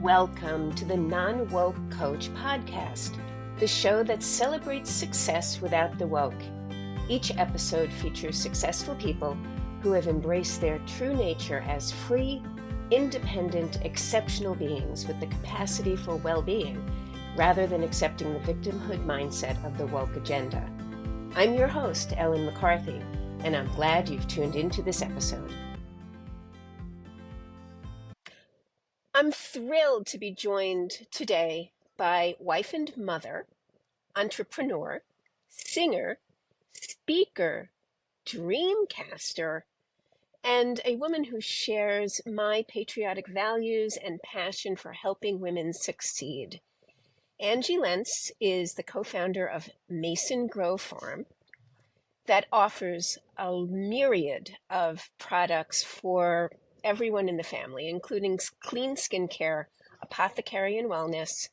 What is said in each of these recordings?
Welcome to the Non-Woke Coach podcast, the show that celebrates success without the woke. Each episode features successful people who have embraced their true nature as free, independent, exceptional beings with the capacity for well-being, rather than accepting the victimhood mindset of the woke agenda. I'm your host, Ellen McCarthy, and I'm glad you've tuned into this episode. I'm thrilled to be joined today by wife and mother, entrepreneur, singer, speaker, dreamcaster, and a woman who shares my patriotic values and passion for helping women succeed. Angie Lentz is the co-founder of Mason Grow Farm that offers a myriad of products for everyone in the family, including clean skincare, apothecary and wellness,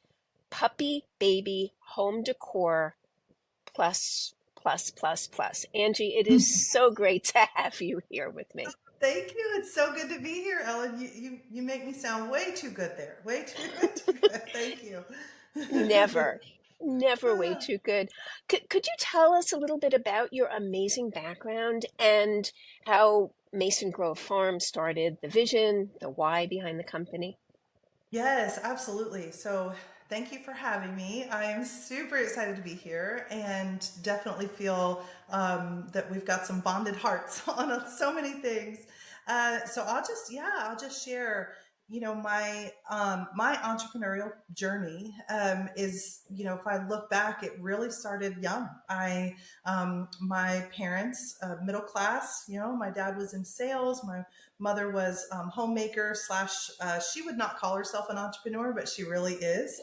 puppy, baby, home decor, plus. Angie, it is so great to have you here with me. Thank you. It's so good to be here, Ellen. You make me sound way too good there. Way too good. Thank you. Never way too good. Could you tell us a little bit about your amazing background and how Mason Grove Farm started, the vision, the why behind the company? Yes, absolutely. So thank you for having me. I am super excited to be here and definitely feel that we've got some bonded hearts on so many things. So I'll just share, my entrepreneurial journey is, if I look back, it really started young. My parents, middle class, my dad was in sales. My mother was homemaker slash, she would not call herself an entrepreneur, but she really is.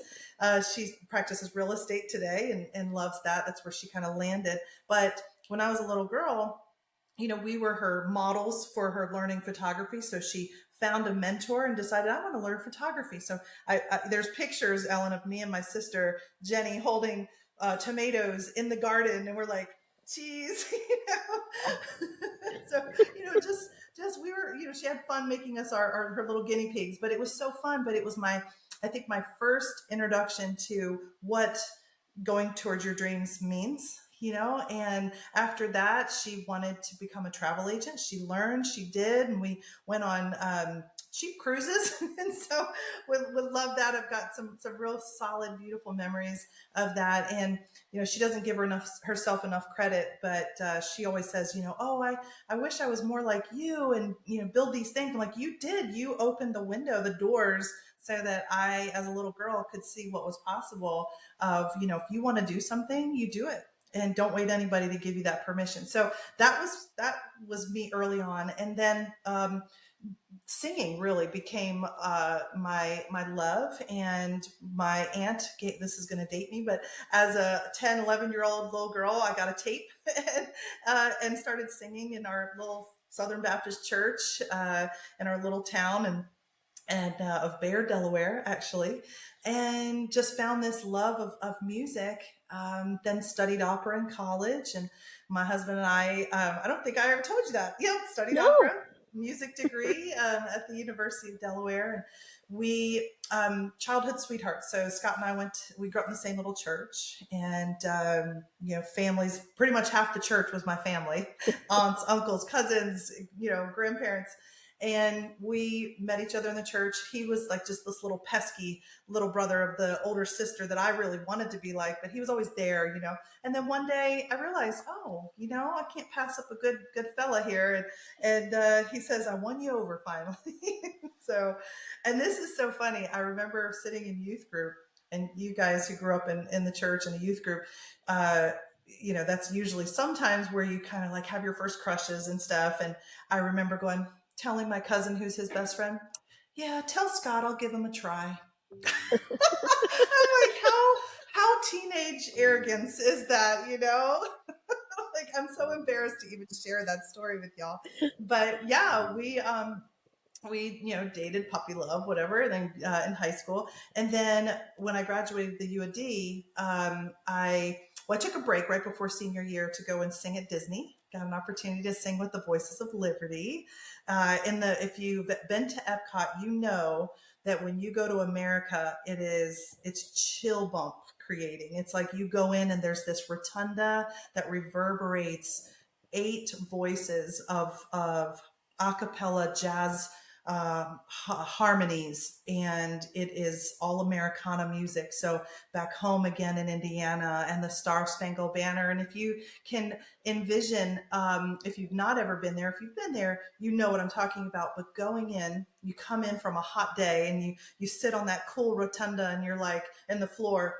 She practices real estate today and loves that. That's where she kind of landed. But when I was a little girl, we were her models for her learning photography. So she found a mentor and decided, I want to learn photography. So there's pictures, Ellen, of me and my sister, Jenny, holding tomatoes in the garden. And we're like, cheese, So, just we were, she had fun making us her little guinea pigs, but it was so fun. But it was I think my first introduction to what going towards your dreams means, and after that she wanted to become a travel agent. She learned, she did, and we went on cheap cruises and so would love that. I've got some real solid, beautiful memories of that. And she doesn't give herself enough credit, but she always says, oh, I wish I was more like you and build these things. I'm like, you opened the doors so that I, as a little girl, could see what was possible of, if you want to do something, you do it. And don't wait anybody to give you that permission. So that was me early on. And then singing really became my love. And my aunt, this is going to date me, but as a 10, 11-year-old little girl, I got a tape and started singing in our little Southern Baptist church in our little town of Bear, Delaware, actually, and just found this love of music. Then studied opera in college, and my husband and I don't think I ever told you that. Yep, studied opera, music degree at the University of Delaware. And we childhood sweethearts. So Scott and I we grew up in the same little church, and families. Pretty much half the church was my family, aunts, uncles, cousins, grandparents. And we met each other in the church. He was like just this little pesky little brother of the older sister that I really wanted to be like, but he was always there, And then one day I realized, I can't pass up a good fella here. And he says, I won you over finally. So, and this is so funny. I remember sitting in youth group, and you guys who grew up in the church and the youth group, that's usually sometimes where you kind of like have your first crushes and stuff. And I remember telling my cousin, who's his best friend, yeah, tell Scott I'll give him a try. I'm like, how teenage arrogance is that, Like, I'm so embarrassed to even share that story with y'all. But yeah, we dated, puppy love, whatever, then in high school. And then when I graduated the U of D, I took a break right before senior year to go and sing at Disney. Got an opportunity to sing with the Voices of Liberty. If you've been to Epcot, that when you go to America, it's chill bump creating. It's like you go in and there's this rotunda that reverberates 8 voices of a cappella jazz harmonies, and it is all Americana music. So back home again in Indiana, and the Star Spangled Banner. And if you can envision, if you've not ever been there, if you've been there, you know what I'm talking about. But going in, you come in from a hot day, and you sit on that cool rotunda, and you're like in the floor,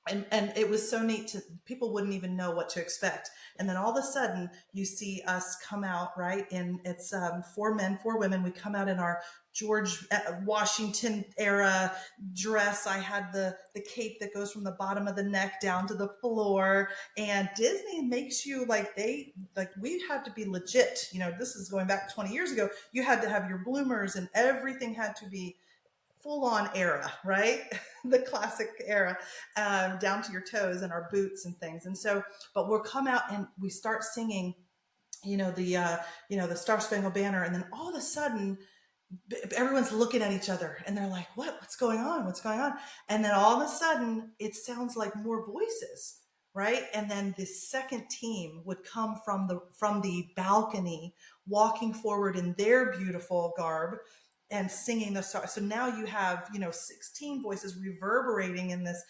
and it was so neat to people wouldn't even know what to expect. And then all of a sudden you see us come out, right? And it's 4 men, 4 women. We come out in our George Washington era dress. I had the cape that goes from the bottom of the neck down to the floor. And Disney makes you like we had to be legit. This is going back 20 years ago. You had to have your bloomers, and everything had to be full on era, right? The classic era, down to your toes, and our boots and things. And so, but we'll come out and we start singing, the Star Spangled Banner, and then all of a sudden, everyone's looking at each other, and they're like, what's going on? What's going on? And then all of a sudden, it sounds like more voices. Right. And then the second team would come from the balcony, walking forward in their beautiful garb and singing the song. So now you have, 16 voices reverberating in this,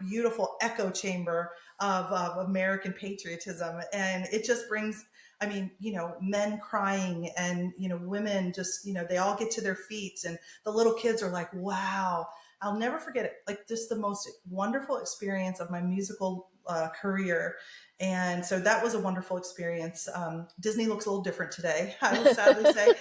beautiful echo chamber of American patriotism. And it just brings, I mean, men crying, and, women just, they all get to their feet, and the little kids are like, wow. I'll never forget it. Like, just the most wonderful experience of my musical career. And so that was a wonderful experience. Disney looks a little different today, I will sadly say.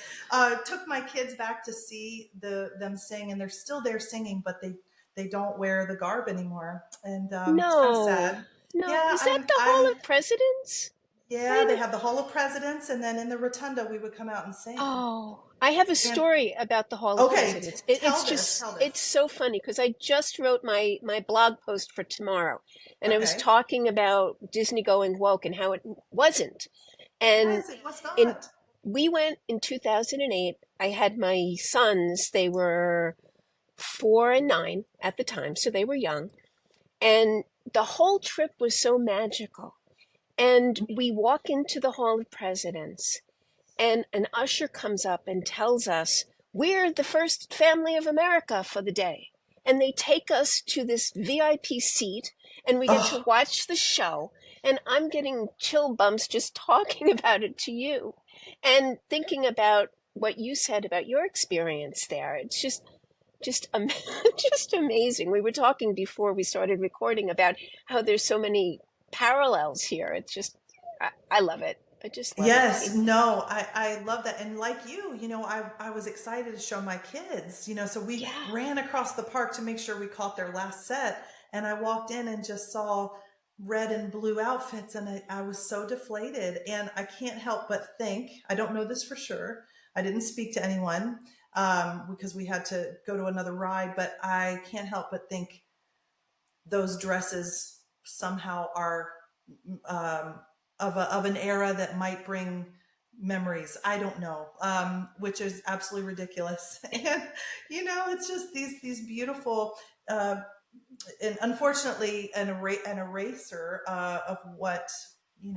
Took my kids back to see them sing, and they're still there singing, but they don't wear the garb anymore, and it's kind of No, sad. no. Yeah, Is that the Hall of Presidents? yeah, Kind they of. have the Hall of Presidents, and then in the rotunda we would come out and sing. Oh, I have a And story about the Hall of okay, Presidents. tell this, tell It's this. so funny because I just wrote my blog post for tomorrow, and I was Okay. talking about Disney going woke and how it wasn't. And Yes, it was in not. we went in 2008. I had my sons. They were 4 and 9 at the time, so they were young. And the whole trip was so magical. And we walk into the Hall of Presidents, and an usher comes up and tells us, we're the first family of America for the day. And they take us to this VIP seat, and we get to Oh, watch the show. And I'm getting chill bumps just talking about it to you and thinking about what you said about your experience there. It's just just amazing. We were talking before we started recording about how there's so many parallels here. It's just I love it. I just love it. yes, no, I love that. And like I was excited to show my kids, so we Yeah. ran across the park to make sure we caught their last set. And I walked in and just saw red and blue outfits, and I was so deflated. And I can't help but think, I don't know this for sure. I didn't speak to anyone, because we had to go to another ride, but I can't help but think those dresses somehow are, um, of an era that might bring memories. I don't know, which is absolutely ridiculous. And it's just these beautiful, uh, and unfortunately, an eraser of what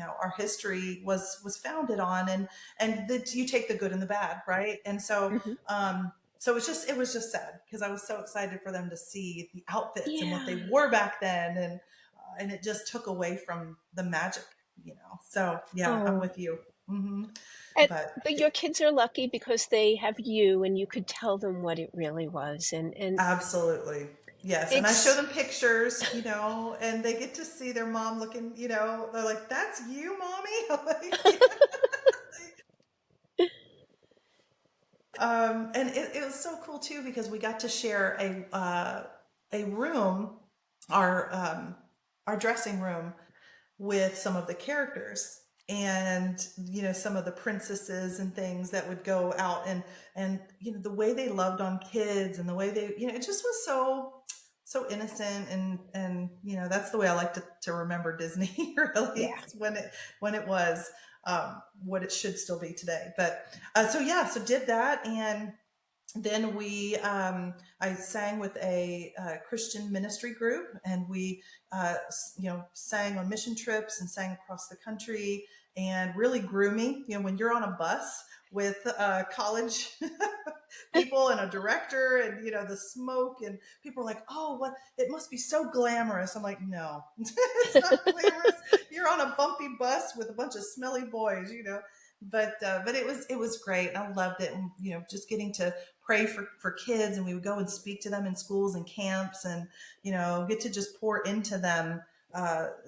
our history was founded on, and that you take the good and the bad, right? And so, Hmm. it was just sad because I was so excited for them to see the outfits and what they Yeah. wore back then, and it just took away from the magic. So yeah, I'm Oh. with you. Hmm. And, But but your kids are lucky because they have you and you could tell them what it really was. And absolutely. Yes. And I show it's them pictures, and they get to see their mom looking, they're like, that's you, mommy. I'm like, and it was so cool too because we got to share a room, our dressing room, with some of the characters, and some of the princesses and things that would go out, and the way they loved on kids, and the way they, it just was so innocent, and that's the way I like to remember Disney. Really, yeah. it's when it was, what it should still be today. But so yeah, so did that, and then I sang with a Christian ministry group, and we sang on mission trips and sang across the country, and really grew me. When you're on a bus with college people and a director, and the smoke, and people are like, oh, what, it must be so glamorous. I'm like, no. It's not glamorous. You're on a bumpy bus with a bunch of smelly boys. But it was great. I loved it. And just getting to pray for kids, and we would go and speak to them in schools and camps, and get to just pour into them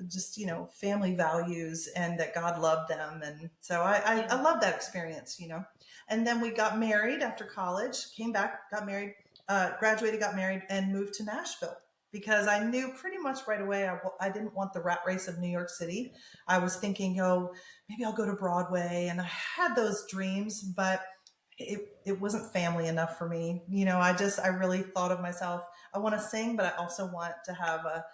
just family values, and that God loved them. And so I Yeah. love that experience. And then we got married after college, came back, got married, graduated, got married, and moved to Nashville, because I knew pretty much right away I didn't want the rat race of New York City. I was thinking, maybe I'll go to Broadway, and I had those dreams, but it wasn't family enough for me. I really thought of myself, I want to sing, but I also want to have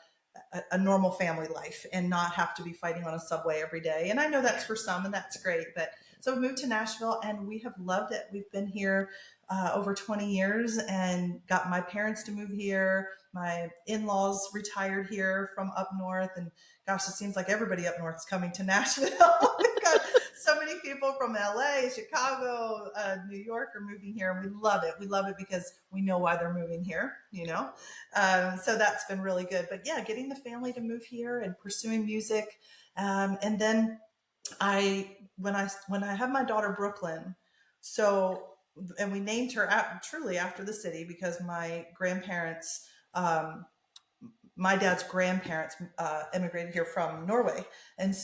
a normal family life and not have to be fighting on a subway every day. And I know that's Yeah. for some, and that's great. But so we moved to Nashville, and we have loved it. We've been here over 20 years, and got my parents to move here. My in-laws retired here from up north, and gosh, it seems like everybody up north is coming to Nashville. We've got so many people from LA, Chicago, New York are moving here, and we love it. We love it because we know why they're moving here. So that's been really good. But yeah, getting the family to move here and pursuing music. And then when I had my daughter Brooklyn, so, and we named her truly after the city, because my dad's grandparents immigrated here from Norway, and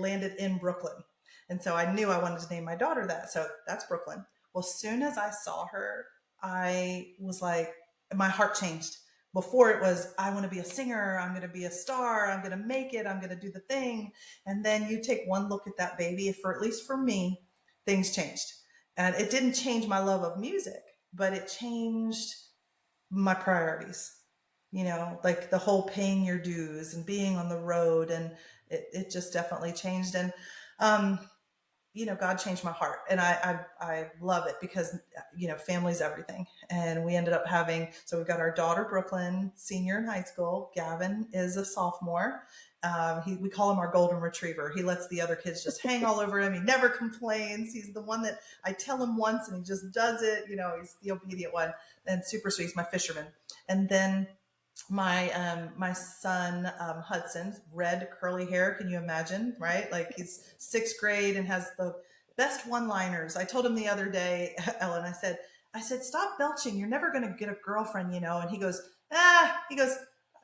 landed in Brooklyn. And so I knew I wanted to name my daughter that. So that's Brooklyn. Well, as soon as I saw her, I was like, my heart changed. Before it was, I want to be a singer, I'm going to be a star, I'm going to make it, I'm going to do the thing. And then you take one look at that baby, at least for me, things changed. And it didn't change my love of music, but it changed my priorities. Like the whole paying your dues and being on the road, and it just definitely changed. And um, God changed my heart, and I love it, because family's everything. And we ended up so we've got our daughter Brooklyn, senior in high school. Gavin is a sophomore. We call him our golden retriever. He lets the other kids just hang all over him. He never complains. He's the one that I tell him once and he just does it. He's the obedient one, and super sweet. He's my fisherman. And then my son Hudson, red curly hair. Can you imagine? Right, like he's sixth grade and has the best one-liners. I told him the other day, Ellen. I said, stop belching. You're never going to get a girlfriend. And he goes,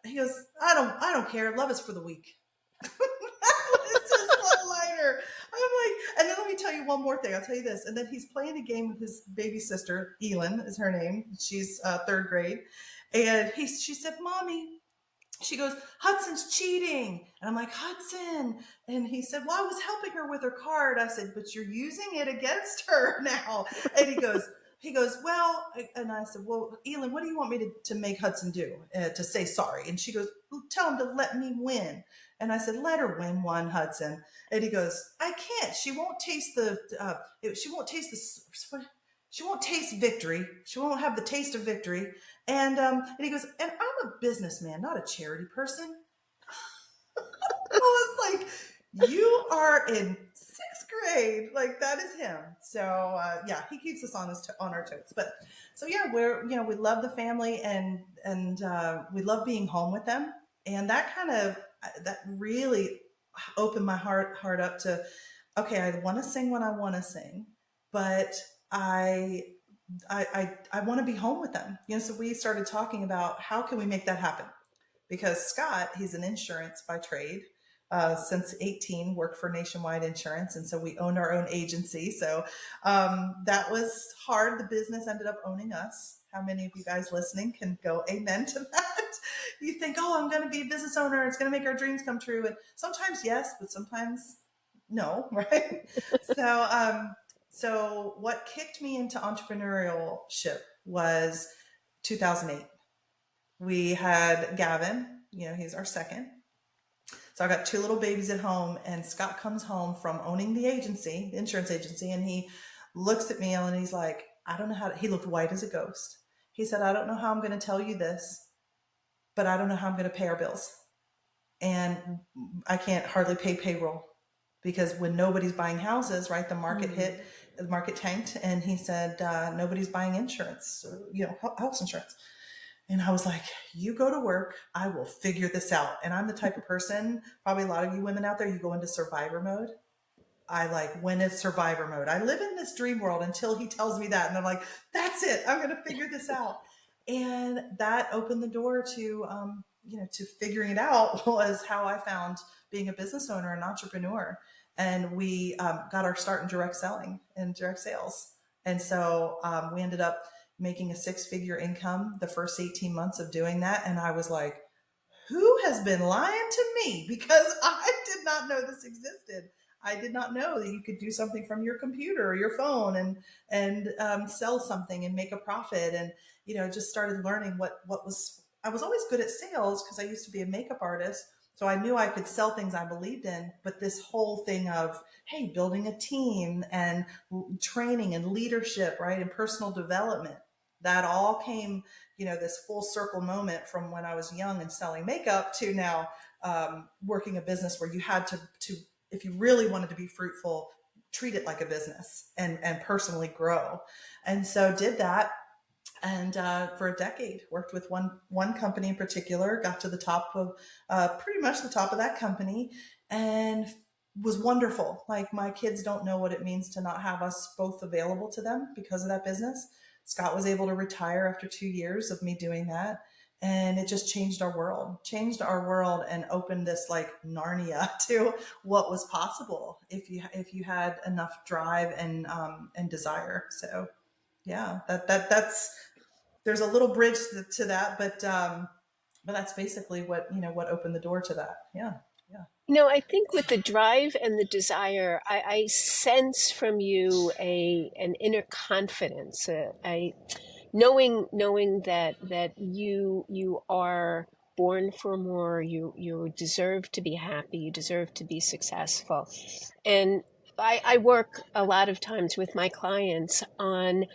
he goes, I don't care. Love is for the weak. It's his one-liner. I'm like, and then let me tell you one more thing. I'll tell you this. And then he's playing a game with his baby sister. Ellen is her name. She's third grade. And she said, Mommy, she goes, Hudson's cheating. And I'm like, Hudson. And he said, well, I was helping her with her card. I said, but you're using it against her now. And he goes, well, and I said, well, Ellen, what do you want me to make Hudson do to say sorry? And she goes, well, tell him to let me win. And I said, let her win one, Hudson. And he goes, I can't. She won't taste she won't taste victory. She won't have the taste of victory. And he goes, and I'm a businessman, not a charity person. I was like, you are in sixth grade. Like, that is him. So yeah, he keeps us on our toes. But so yeah, we love the family, and we love being home with them. And that really opened my heart up to, okay, I want to sing when I want to sing, but I I want to be home with them. So we started talking about how can we make that happen, because Scott, he's an insurance by trade. Since 18, worked for Nationwide Insurance, and so we owned our own agency. So that was hard. The business ended up owning us. How many of you guys listening can go amen to that? You think, oh, I'm going to be a business owner. It's going to make our dreams come true. And sometimes yes, but sometimes no, right? So what kicked me into entrepreneurship was 2008. We had Gavin, he's our second. So I got two little babies at home, and Scott comes home from owning the agency, the insurance agency, and he looks at me, and he's like, I don't know how to, he looked white as a ghost. He said, I don't know how I'm going to tell you this, but I don't know how I'm going to pay our bills. And I can't hardly pay payroll because when nobody's buying houses, right, the market hit, Mm. the market tanked. And he said, nobody's buying insurance, house insurance. And I was like, you go to work, I will figure this out. And I'm the type of person, probably a lot of you women out there, you go into survivor mode. I like when it's survivor mode. I live in this dream world until he tells me that. And I'm like, that's it. I'm going to figure this out. And that opened the door to, to figuring it out was how I found being a business owner and entrepreneur. And we got our start in direct selling and direct sales. And so we ended up making a 6-figure income the first 18 months of doing that. And I was like, who has been lying to me? Because I did not know this existed. I did not know that you could do something from your computer or your phone and sell something and make a profit. And just started learning what was. I was always good at sales because I used to be a makeup artist, so I knew I could sell things I believed in. But this whole thing of hey, building a team and training and leadership, right, and personal development, that all came this full circle moment from when I was young and selling makeup to now working a business where you had to if you really wanted to be fruitful, treat it like a business and personally grow. And so did that. And for a decade, worked with one company in particular, got to the top of pretty much the top of that company, and was wonderful. Like my kids don't know what it means to not have us both available to them because of that business. Scott was able to retire after 2 years of me doing that. And it just changed our world and opened this like Narnia to what was possible if you had enough drive and desire. So yeah, that's there's a little bridge to that, but that's basically what opened the door to that. Yeah, yeah. I think with the drive and the desire, I sense from you an inner confidence, knowing that you are born for more. You deserve to be happy. You deserve to be successful. And I work a lot of times with my clients on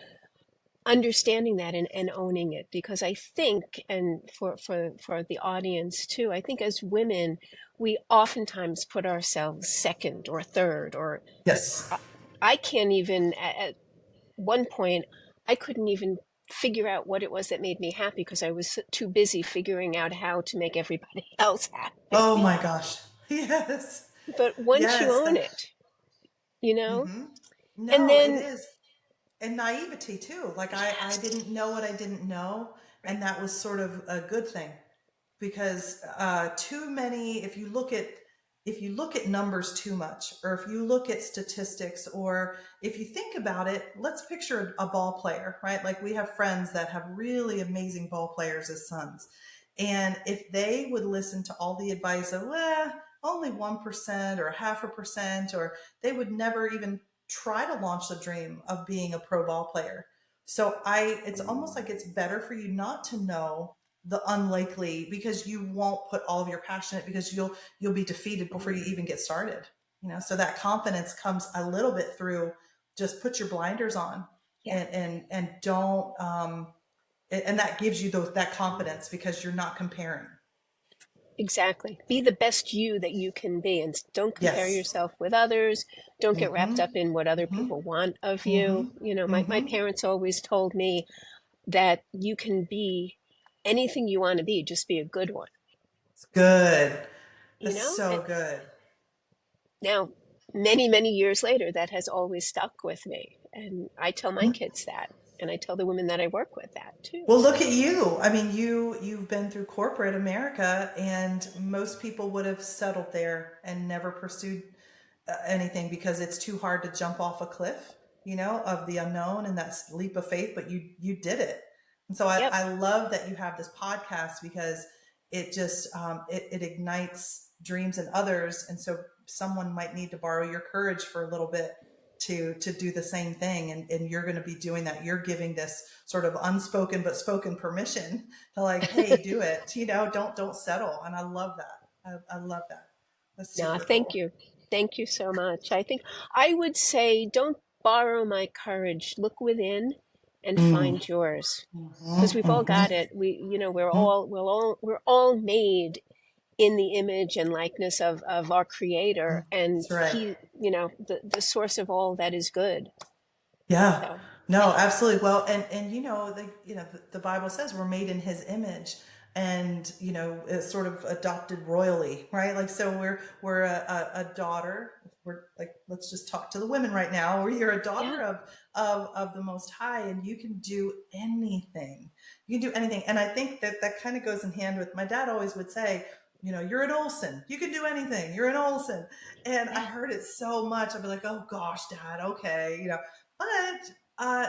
understanding that and owning it, because I think, and for the audience too, I think as women we oftentimes put ourselves second or third, or Yes. I I can't even at one point I couldn't even figure out what it was that made me happy because I was too busy figuring out how to make everybody else happy. Oh my gosh. Yes. But once you Yes. own it, you know Mm-hmm. and No, it then is. And naivety too. Like I yes, didn't know what I didn't know, right, and that was sort of a good thing because too many. If you look at numbers too much, or if you look at statistics, or if you think about it, let's picture a ball player, right? Like we have friends that have really amazing ball players as sons, and if they would listen to all the advice of, well, only 1% or 0.5%, or they would never even try to launch the dream of being a pro ball player. So it's almost like it's better for you not to know the unlikely because you won't put all of your passion in it because you'll be defeated before you even get started. So that confidence comes a little bit through just put your blinders on yeah, and don't and that gives you that confidence because you're not comparing. exactly. Be the best you that you can be, and don't compare Yes. yourself with others. Don't get wrapped Mm-hmm. up in what other Mm-hmm. people want of Mm-hmm. you. My Mm-hmm. parents always told me that you can be anything you want to be, just be a good one, It's good. you That's know? so good. Now, many, many years later, that has always stuck with me. And I tell my kids that, and I tell the women that I work with that too. Well, look So, at you. I mean, you've been through corporate America, and most people would have settled there and never pursued anything because it's too hard to jump off a cliff, of the unknown and that leap of faith. But you did it, and so I, yep, I love that you have this podcast because it just it ignites dreams in others, and so someone might need to borrow your courage for a little bit to do the same thing, and you're going to be doing that. You're giving this sort of unspoken but spoken permission to like, hey, do it, don't settle. And I love that. I love that. That's no, super thank cool. you. Thank you so much. I think I would say don't borrow my courage. Look within and Mm. find yours, Mhm, because we've all mhm, got it. mhm. We're all made in the image and likeness of our creator, and That's right. he, the source of all that is good. Yeah. So No, absolutely. Well, and the Bible says we're made in his image, and it's sort of adopted royally, right? Like, so we're a daughter. We're like, let's just talk to the women right now. Or you're a daughter yeah, of the Most High, and you can do anything. You can do anything. And I think that that kind of goes in hand with, my dad always would say, you're an Olsen. You can do anything. You're an Olsen. And I yeah, heard it so much. I'd be like, oh gosh, Dad, okay, but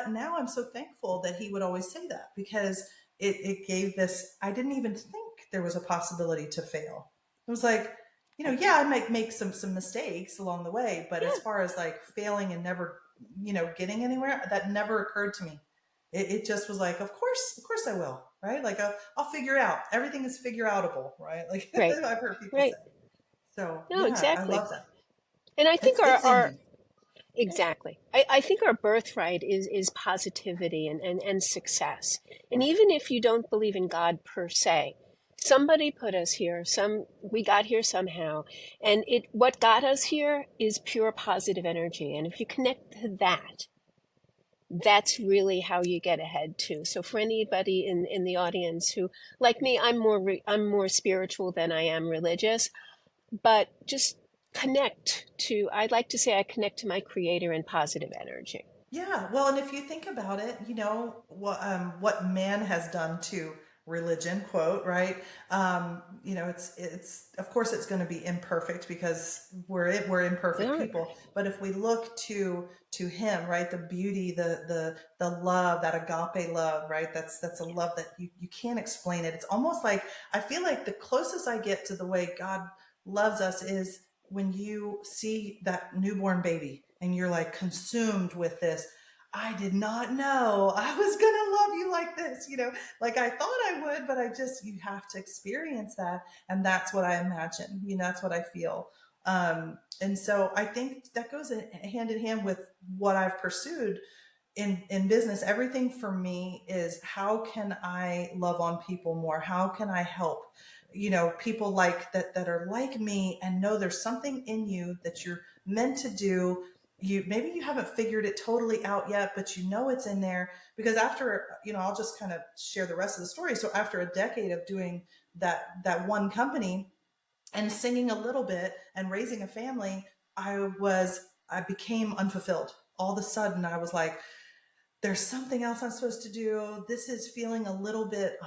now I'm so thankful that he would always say that, because it gave this. I didn't even think there was a possibility to fail. It was like, yeah, I might make some mistakes along the way, but as yeah, far as like failing and never, getting anywhere, that never occurred to me. It just was like, of course I will, right? Like, I'll figure it out. Everything is figure outable, right? Like right, I've heard people say. right. So No, yeah, I exactly. love that. And I think It's in our you. exactly. I think our birthright is positivity and success. And even if you don't believe in God per se, somebody put us here. We got here somehow, and it what got us here is pure positive energy. And if you connect to that, that's really how you get ahead too. So for anybody in the audience who, like me, I'm more spiritual than I am religious, but just connect to, I'd like to say I connect to my creator in positive energy. Yeah, well, and if you think about it, what man has done to religion, quote, right? It's of course it's going to be imperfect, because we're We imperfect are. people. But if we look to him, right, the beauty, the love, that agape love, right? That's a love that you can't explain it. It's almost like, I feel like the closest I get to the way God loves us is when you see that newborn baby and you're like consumed with this. I did not know I was going to love you like this, like I thought I would, but you have to experience that. And that's what I imagine, that's what I feel. And so I think that goes hand in hand with what I've pursued in business. Everything for me is, how can I love on people more? How can I help, people like that are like me, and know there's something in you that you're meant to do. Maybe you haven't figured it totally out yet, but it's in there. Because after, I'll just kind of share the rest of the story. So after a decade of doing that one company and singing a little bit and raising a family, I became unfulfilled. All of a sudden I was like, there's something else I'm supposed to do. This is feeling a little bit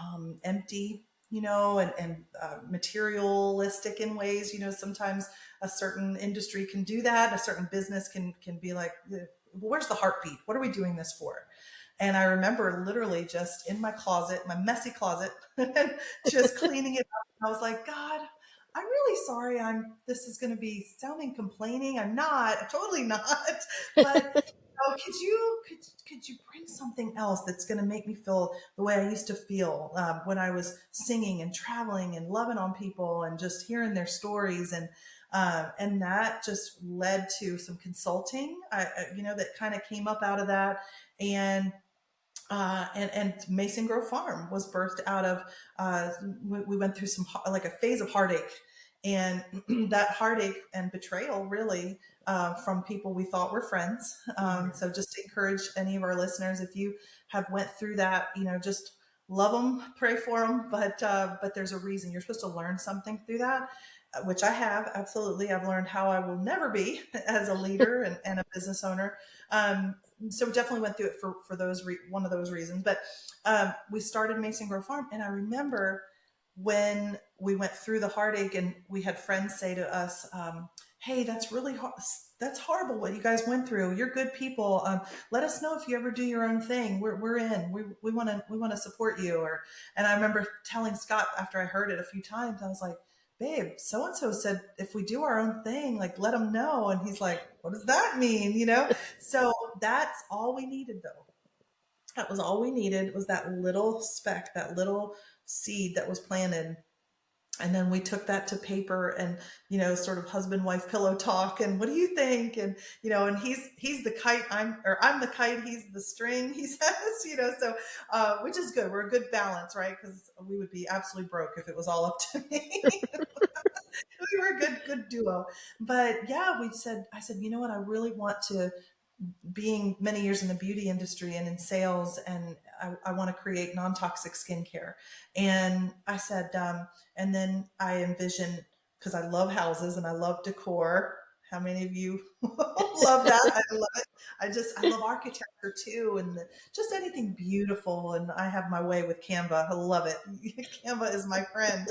empty, and materialistic in ways. Sometimes a certain industry can do that. A certain business can be like, where's the heartbeat? What are we doing this for? And I remember literally just in my closet, my messy closet, just cleaning it up. I was like, God, I'm really sorry. This is going to be sounding complaining. I'm not, totally not. But oh, could you bring something else that's going to make me feel the way I used to feel when I was singing and traveling and loving on people and just hearing their stories, and that just led to some consulting, that kind of came up out of that. And Mason Grove Farm was birthed out of. We went through like a phase of heartache, and that heartache and betrayal, really, from people we thought were friends. So just to encourage any of our listeners, if you have went through that, just love them, pray for them, but there's a reason. You're supposed to learn something through that. Which I have, absolutely. I've learned how I will never be as a leader and a business owner. Um, so we definitely went through it for one of those reasons. But we started Mason Grove Farm, and I remember when we went through the heartache, and we had friends say to us, "Hey, that's really that's horrible what you guys went through. You're good people. Let us know if you ever do your own thing. We're in. We want to support you." And I remember telling Scott after I heard it a few times, I was like, babe, so and so said if we do our own thing, like, let them know. And he's like, what does that mean? So that's all we needed, though. That was all we needed, was that little speck, that little seed that was planted. And then we took that to paper and, sort of husband wife pillow talk, and what do you think? And, and he's the kite, I'm the kite, he's the string, he says, so which is good. We're a good balance, right? Because we would be absolutely broke if it was all up to me. We were a good duo. But yeah, I said, you know what, I really want to, being many years in the beauty industry and in sales, and I want to create non-toxic skincare. And I said, and then I envisioned, because I love houses and I love decor. How many of you love that? I love it. I love architecture too, and just anything beautiful. And I have my way with Canva. I love it. Canva is my friend.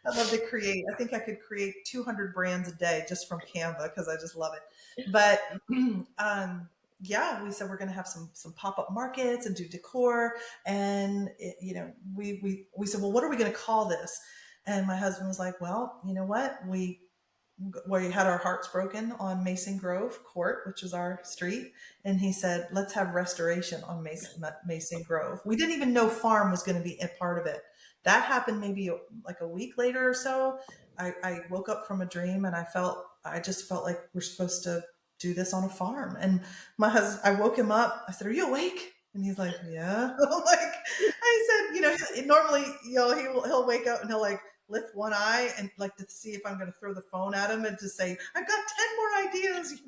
I love to create. I think I could create 200 brands a day just from Canva because I just love it. But yeah, we said we're going to have some pop up markets and do decor, and we said, well, what are we going to call this? And my husband was like, well, you know what, we had our hearts broken on Mason Grove Court, which was our street. And he said, let's have restoration on Mason Grove. We didn't even know farm was going to be a part of it. That happened maybe like a week later or so. I woke up from a dream and I just felt like we're supposed to do this on a farm. And my husband, I woke him up. I said, are you awake? And he's like, yeah. I'm like, I said, normally, he'll wake up and he'll like lift one eye and like to see if I'm going to throw the phone at him and to say, I've got 10 more ideas,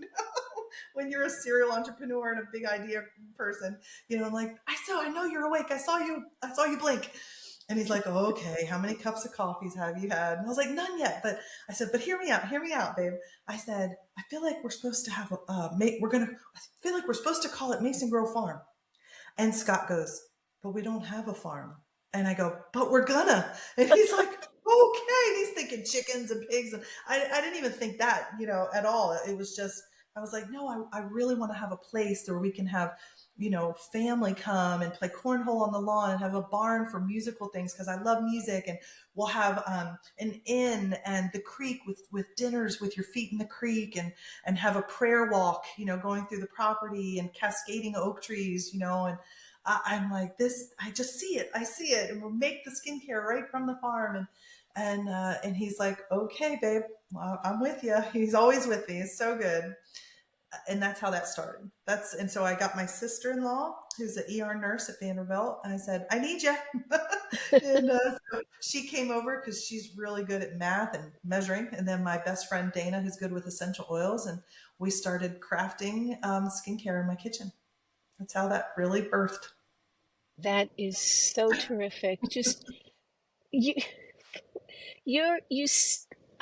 when you're a serial entrepreneur and a big idea person, I'm like, I know you're awake. I saw you blink. And he's like, oh, okay, how many cups of coffees have you had? And I was like, none yet. But I said, but hear me out, babe. I said, I feel like we're supposed to have I feel like we're supposed to call it Mason Grove Farm. And Scott goes, but we don't have a farm. And I go, but we're gonna. And he's like, okay. And he's thinking chickens and pigs. And I didn't even think that, at all. It was just, I was like, no, I really want to have a place where we can have, family come and play cornhole on the lawn and have a barn for musical things because I love music. And we'll have an inn and the creek with dinners with your feet in the creek, and have a prayer walk, going through the property and cascading oak trees, and I'm like, this, I just see it. I see it. And we'll make the skincare right from the farm. And he's like, okay, babe, well, I'm with you. He's always with me. It's so good. And that's how that started. And so I got my sister-in-law, who's an ER nurse at Vanderbilt. And I said, I need you. And so she came over because she's really good at math and measuring. And then my best friend, Dana, who's good with essential oils. And we started crafting skincare in my kitchen. That's how that really birthed. That is so terrific. Just you, you.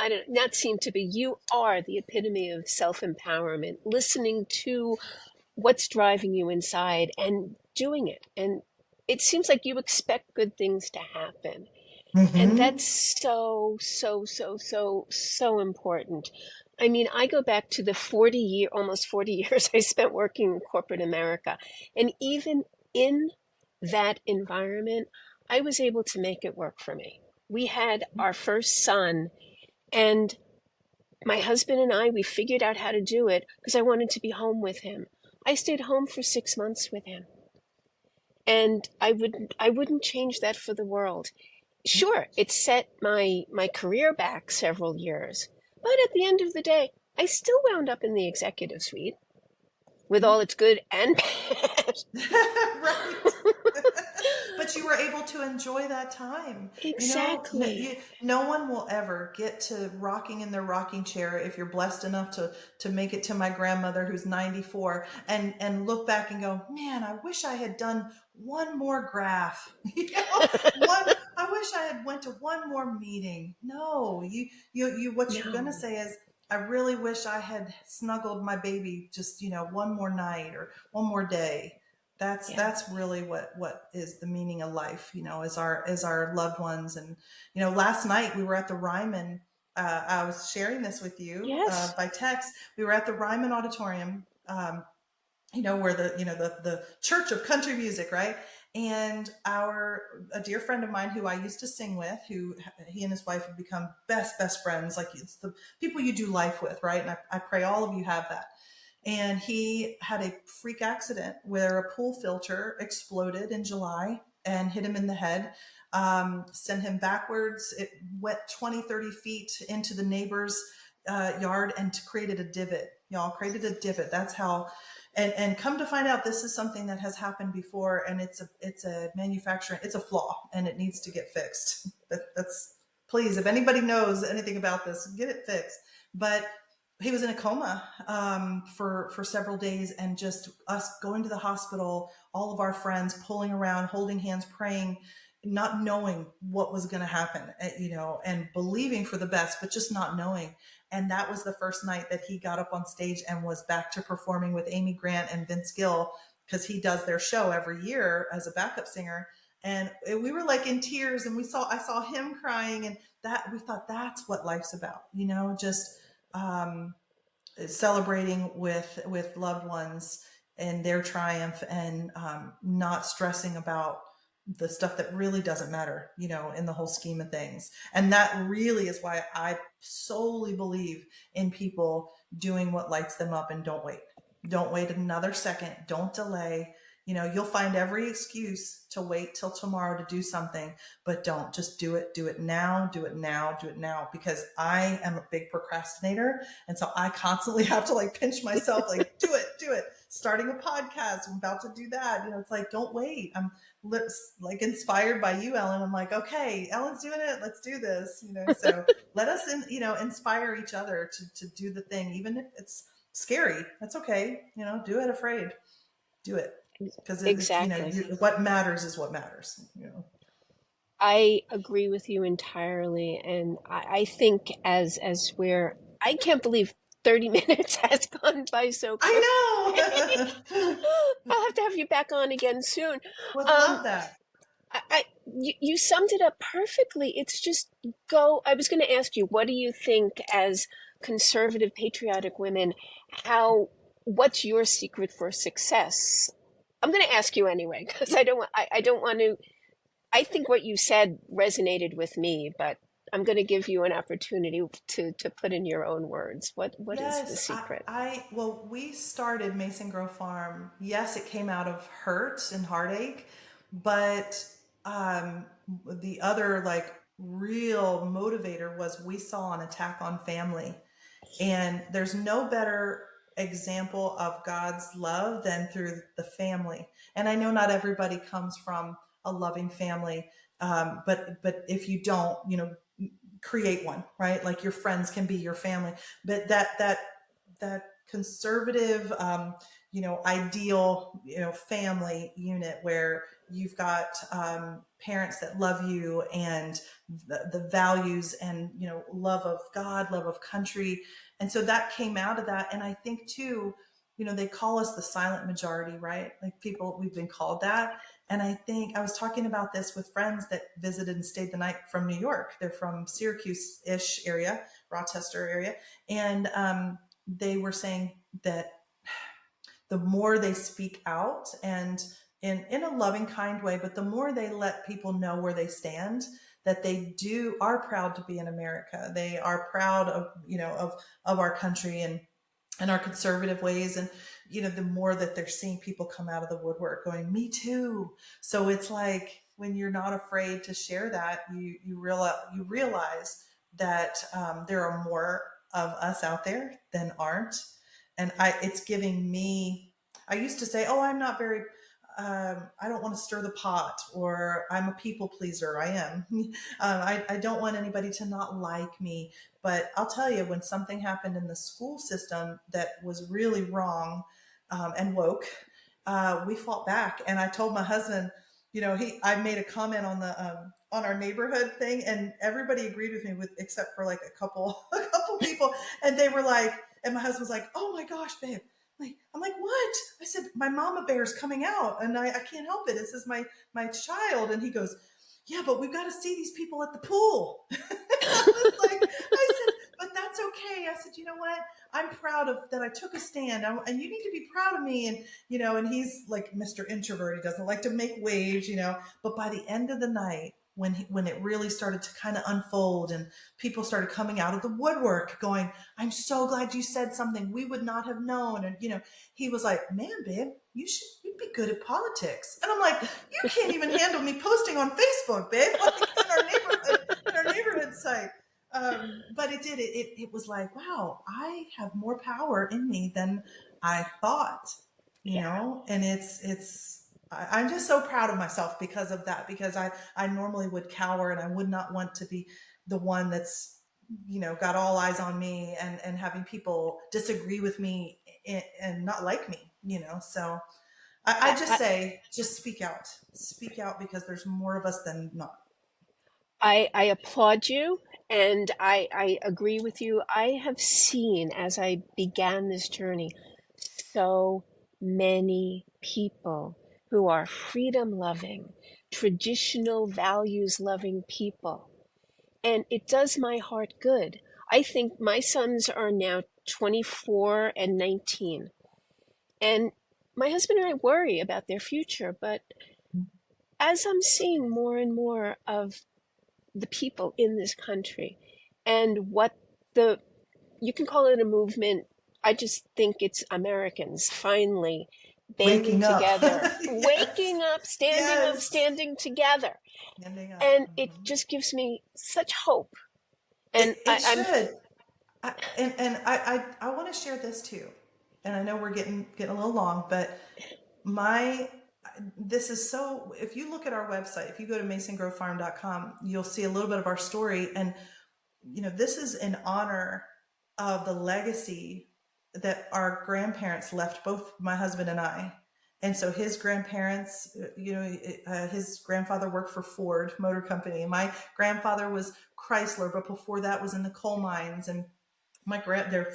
I don't not seem to be. You are the epitome of self-empowerment. Listening to what's driving you inside and doing it. And it seems like you expect good things to happen. And Mm-hmm. that's so important. I mean, I go back to the almost 40 years I spent working in corporate America. And even in that environment, I was able to make it work for me. We had our first son, and my husband and we figured out how to do it because I wanted to be home with him. I stayed home for 6 months with him. And I wouldn't change that for the world. Sure, it set my career back several years, but at the end of the day, I still wound up in the executive suite with all its good and bad. Right. But you were able to enjoy that time. Exactly. No one will ever get to rocking in their rocking chair if you're blessed enough to make it to my grandmother who's 94 and look back and go, man, I wish I had done one more graph. One, I wish I had went to one more meeting. No, what you're gonna No. say is, I really wish I had snuggled my baby just, one more night or one more day. Yeah. That's really what is the meaning of life, is our loved ones. And last night we were at the Ryman. I was sharing this with you Yes. by text. We were at the Ryman Auditorium, where the Church of Country Music, right? And a dear friend of mine who I used to sing with, who he and his wife have become best friends. Like, it's the people you do life with, right? And I pray all of you have that. And he had a freak accident where a pool filter exploded in July and hit him in the head. send him backwards. It went 20, 30 feet into the neighbor's yard and created a divot. Y'all created a divot. That's how. And come to find out, this is something that has happened before, and it's a manufacturing, it's a flaw, and it needs to get fixed. That's please, if anybody knows anything about this, get it fixed. But he was in a coma for several days, and just us going to the hospital, all of our friends pulling around, holding hands, praying, not knowing what was going to happen, and believing for the best, but just not knowing. And that was the first night that he got up on stage and was back to performing with Amy Grant and Vince Gill, because he does their show every year as a backup singer. And we were like in tears, and I saw him crying, and that we thought that's what life's about, just um, celebrating with loved ones and their triumph, and not stressing about the stuff that really doesn't matter, in the whole scheme of things. And that really is why I solely believe in people doing what lights them up, and don't wait. Don't wait another second. Don't delay. You'll find every excuse to wait till tomorrow to do something, but don't. Just do it. Do it now. Do it now. Do it now. Because I am a big procrastinator. And so I constantly have to like pinch myself, like, do it, do it. Starting a podcast, I'm about to do that. It's like, don't wait. I'm like inspired by you, Ellen. I'm like, okay, Ellen's doing it. Let's do this. So let us, inspire each other to do the thing, even if it's scary. That's okay. Do it afraid. Do it, because it's Exactly. what matters is what matters. I agree with you entirely, and I think as we're, I can't believe 30 minutes has gone by so quickly. I know. I'll have you back on again soon. Would Um, love that. you summed it up perfectly. It's just go. I was going to ask you, what do you think as conservative, patriotic women? What's your secret for success? I'm going to ask you anyway because I don't want to. I think what you said resonated with me, but I'm going to give you an opportunity to put in your own words. What is the Yes, secret? well, we started Mason Grove Farm. Yes, it came out of hurt and heartache, but um, the other like real motivator was we saw an attack on family. And there's no better example of God's love than through the family. And I know not everybody comes from a loving family, but if you don't, create one, right? Like your friends can be your family, but that conservative, ideal, family unit where you've got parents that love you, and the values, and love of God, love of country. And so that came out of that. And I think too, they call us the silent majority, right? Like people, we've been called that. And I think I was talking about this with friends that visited and stayed the night from New York. They're from Syracuse-ish area, Rochester area. And they were saying that the more they speak out, and in a loving, kind way, but the more they let people know where they stand, that they are proud to be in America. They are proud of, of our country, and our conservative ways. And the more that they're seeing people come out of the woodwork going, me too. So it's like, when you're not afraid to share that, you realize that there are more of us out there than aren't. And it's giving me, I used to say, oh, I'm not very I don't want to stir the pot, or I'm a people pleaser. I am. I don't want anybody to not like me. But I'll tell you, when something happened in the school system that was really wrong, and woke, we fought back. And I told my husband, I made a comment on our neighborhood thing, and everybody agreed with me, except for like a couple, a couple people. And they were like, and my husband's like, oh my gosh, babe. I'm like, what? I said, my mama bear is coming out, and I can't help it. This is my child. And he goes, yeah, but we've got to see these people at the pool. I said, but that's okay. I said, you know what? I'm proud of that. I took a stand, and you need to be proud of me. And he's like Mr. Introvert. He doesn't like to make waves. But by the end of the night, when it really started to kind of unfold and people started coming out of the woodwork going, I'm so glad you said something. We would not have known. And, he was like, man, babe, you'd be good at politics. And I'm like, you can't even handle me posting on Facebook, babe, like in our neighborhood site. But it was like, wow, I have more power in me than I thought, Yeah. and I'm just so proud of myself because of that, because I normally would cower and I would not want to be the one that's, got all eyes on me and having people disagree with me and not like me, so I just I, say, just speak out because there's more of us than not. I applaud you, and I agree with you. I have seen, as I began this journey, so many people who are freedom loving, traditional values loving people. And it does my heart good. I think my sons are now 24 and 19. And my husband and I worry about their future. But as I'm seeing more and more of the people in this country and what the you can call it a movement. I just think it's Americans finally banding Waking up. together, Yes. waking up, Yes. standing together. Ending up. And it Mhm. just gives me such hope. And It I'm should. And I want to share this too. And I know we're getting a little long, but my this is so, if you look at our website, if you go to masongrovefarm.com, you'll see a little bit of our story. And this is in honor of the legacy that our grandparents left, both my husband and I. And so his grandparents, his grandfather worked for Ford Motor Company. My grandfather was Chrysler, but before that was in the coal mines. And their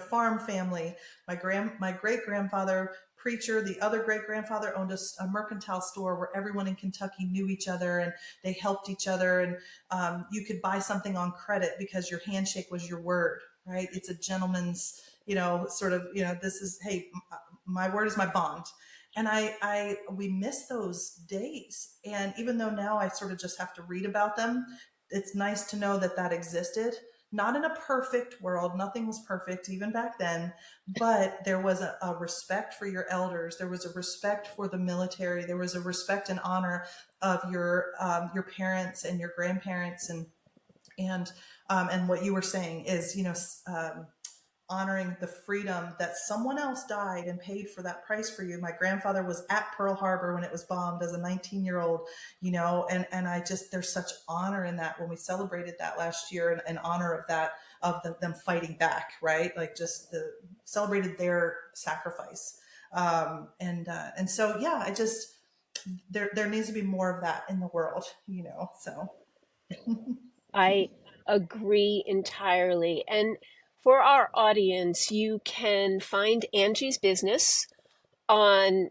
farm family. My great grandfather preacher, the other great grandfather owned a mercantile store where everyone in Kentucky knew each other and they helped each other. And you could buy something on credit because your handshake was your word, right? It's a gentleman's, sort of, this is, hey, my word is my bond. And we miss those days. And even though now I sort of just have to read about them, it's nice to know that existed. Not in a perfect world. Nothing was perfect even back then, but there was a respect for your elders. There was a respect for the military. There was a respect and honor of your parents and your grandparents, and what you were saying is, honoring the freedom that someone else died and paid for that price for you. My grandfather was at Pearl Harbor when it was bombed as a 19-year-old, and I just, there's such honor in that when we celebrated that last year in honor of that, them fighting back, right? Like just celebrated their sacrifice. And so, yeah, there needs to be more of that in the world, so. I agree entirely. And for our audience, you can find Angie's business on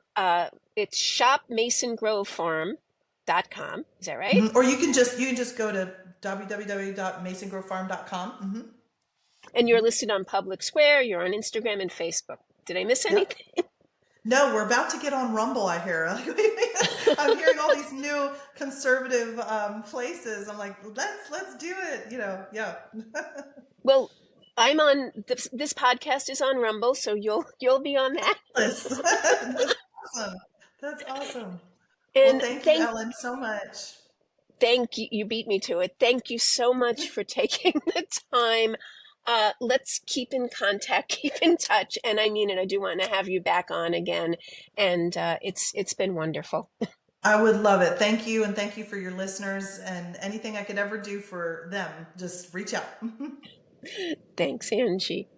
it's shopmasongrovefarm.com. Is that right? Or you can just go to www.masongrovefarm.com. And you're listed on Public Square, you're on Instagram and Facebook. Did I miss Yep. anything? No, we're about to get on Rumble, I hear. I'm hearing all these new conservative places. I'm like, let's do it. Yeah. Well, I'm on this podcast is on Rumble, so you'll be on that. That's awesome. That's awesome. Well, And thank you, Ellen, so much. thank you. You beat me to it. Thank you so much for taking the time. Let's keep in contact, keep in touch, and I mean it. I do want to have you back on again, and it's been wonderful. I would love it. Thank you, and thank you for your listeners. And anything I could ever do for them, just reach out. Thanks, Angie.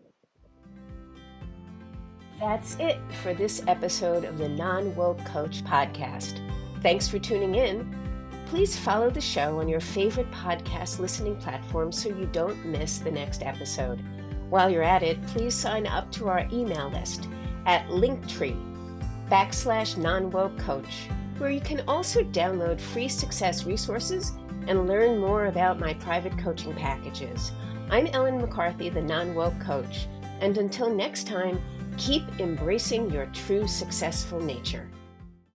That's it for this episode of the Non-Woke Coach podcast. Thanks for tuning in. Please follow the show on your favorite podcast listening platform so you don't miss the next episode. While you're at it, please sign up to our email list at linktree/non-woke-coach, where you can also download free success resources and learn more about my private coaching packages. I'm Ellen McCarthy, the Non-Woke Coach, and until next time, keep embracing your true successful nature.